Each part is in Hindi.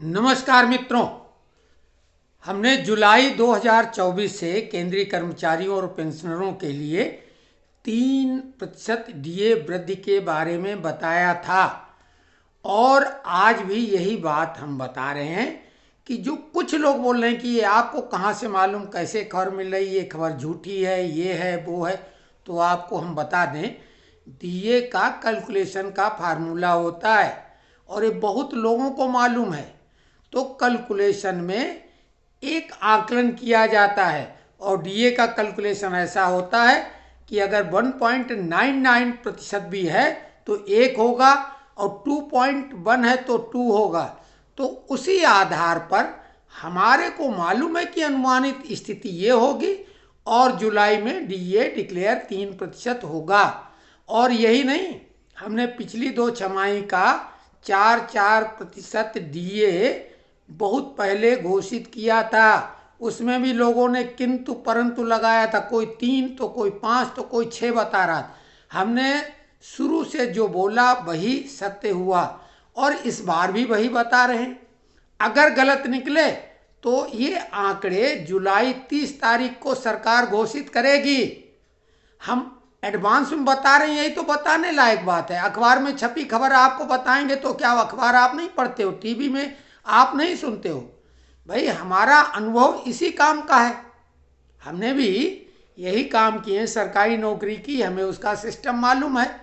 नमस्कार मित्रों, हमने जुलाई 2024 से केंद्रीय कर्मचारियों और पेंशनरों के लिए 3% डीए वृद्धि के बारे में बताया था और आज भी यही बात हम बता रहे हैं कि जो कुछ लोग बोल रहे हैं कि ये आपको कहाँ से मालूम, कैसे खबर मिल रही है, ये खबर झूठी है, ये है वो है। तो आपको हम बता दें, डीए का कैलकुलेशन का फार्मूला होता है और ये बहुत लोगों को मालूम है। तो कैलकुलेशन में एक आकलन किया जाता है और डीए का कैलकुलेशन ऐसा होता है कि अगर 1.99% भी है तो 1 होगा और 2.1 है तो 2 होगा। तो उसी आधार पर हमारे को मालूम है कि अनुमानित स्थिति ये होगी और जुलाई में डीए डिक्लेयर 3% होगा। और यही नहीं, हमने पिछली 2 छमाही का 4% डीए बहुत पहले घोषित किया था। उसमें भी लोगों ने किंतु परंतु लगाया था, कोई 3 तो कोई 5 तो कोई 6 बता रहा था। हमने शुरू से जो बोला वही सत्य हुआ और इस बार भी वही बता रहे हैं। अगर गलत निकले तो ये आंकड़े जुलाई 30 तारीख को सरकार घोषित करेगी। हम एडवांस में बता रहे हैं, यही तो बताने लायक बात है। अखबार में छपी खबर आपको बताएंगे तो क्या अखबार आप नहीं पढ़ते हो, टीवी में आप नहीं सुनते हो? भाई, हमारा अनुभव इसी काम का है। हमने भी यही काम किए, सरकारी नौकरी की, हमें उसका सिस्टम मालूम है।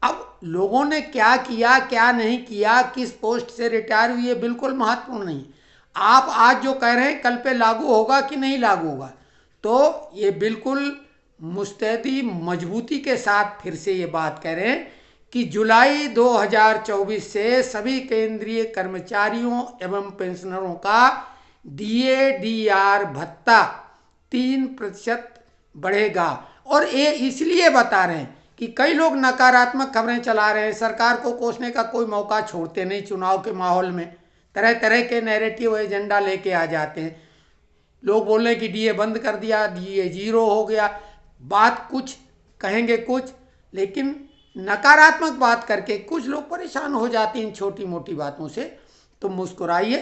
अब लोगों ने क्या किया क्या नहीं किया, किस पोस्ट से रिटायर हुई, बिल्कुल महत्वपूर्ण नहीं। आप आज जो कह रहे हैं कल पे लागू होगा कि नहीं लागू होगा, तो ये बिल्कुल मुस्तैदी मजबूती के साथ फिर से ये बात कह रहे हैं कि जुलाई 2024 से सभी केंद्रीय कर्मचारियों एवं पेंशनरों का डीए डीआर भत्ता 3% बढ़ेगा। और ये इसलिए बता रहे हैं कि कई लोग नकारात्मक खबरें चला रहे हैं, सरकार को कोसने का कोई मौका छोड़ते नहीं। चुनाव के माहौल में तरह तरह के नैरेटिव एजेंडा लेके आ जाते हैं। लोग बोल रहे हैं कि डीए बंद कर दिया, डीए 0 हो गया, बात कुछ कहेंगे कुछ, लेकिन नकारात्मक बात करके कुछ लोग परेशान हो जाते हैं इन छोटी मोटी बातों से। तो मुस्कुराइए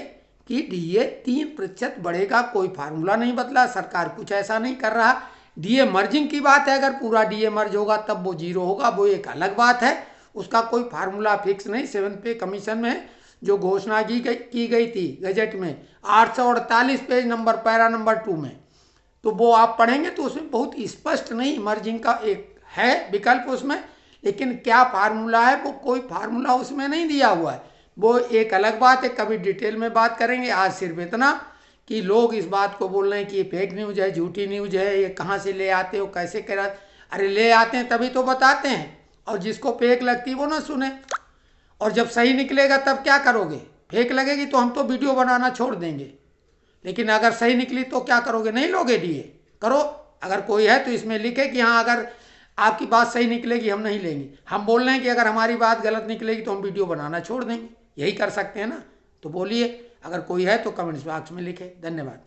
कि डीए 3% बढ़ेगा, कोई फार्मूला नहीं बदला, सरकार कुछ ऐसा नहीं कर रहा। डीए मर्जिंग की बात है, अगर पूरा डीए मर्ज होगा तब वो 0 होगा, वो एक अलग बात है। उसका कोई फार्मूला फिक्स नहीं। 7th पे कमीशन में जो घोषणा की गई थी गजट में 848 पेज नंबर पैरा नंबर 2 में, तो वो आप पढ़ेंगे तो उसमें बहुत स्पष्ट नहीं, मर्जिंग का एक है विकल्प उसमें, लेकिन क्या फार्मूला है वो कोई फार्मूला उसमें नहीं दिया हुआ है। वो एक अलग बात है, कभी डिटेल में बात करेंगे। आज सिर्फ इतना कि लोग इस बात को बोल रहे हैं कि ये फेक न्यूज़ है, झूठी न्यूज़ है, ये कहाँ से ले आते हो, कैसे करा। अरे ले आते हैं तभी तो बताते हैं, और जिसको फेक लगती है वो ना सुने। और जब सही निकलेगा तब क्या करोगे? फेक लगेगी तो हम तो वीडियो बनाना छोड़ देंगे, लेकिन अगर सही निकली तो क्या करोगे? नहीं लोगे डीए? करो। अगर कोई है तो इसमें लिखे कि हाँ, अगर आपकी बात सही निकलेगी हम नहीं लेंगे। हम बोल रहे हैं कि अगर हमारी बात गलत निकलेगी तो हम वीडियो बनाना छोड़ देंगे। यही कर सकते हैं ना? तो बोलिए, अगर कोई है तो कमेंट्स बॉक्स में लिखे। धन्यवाद।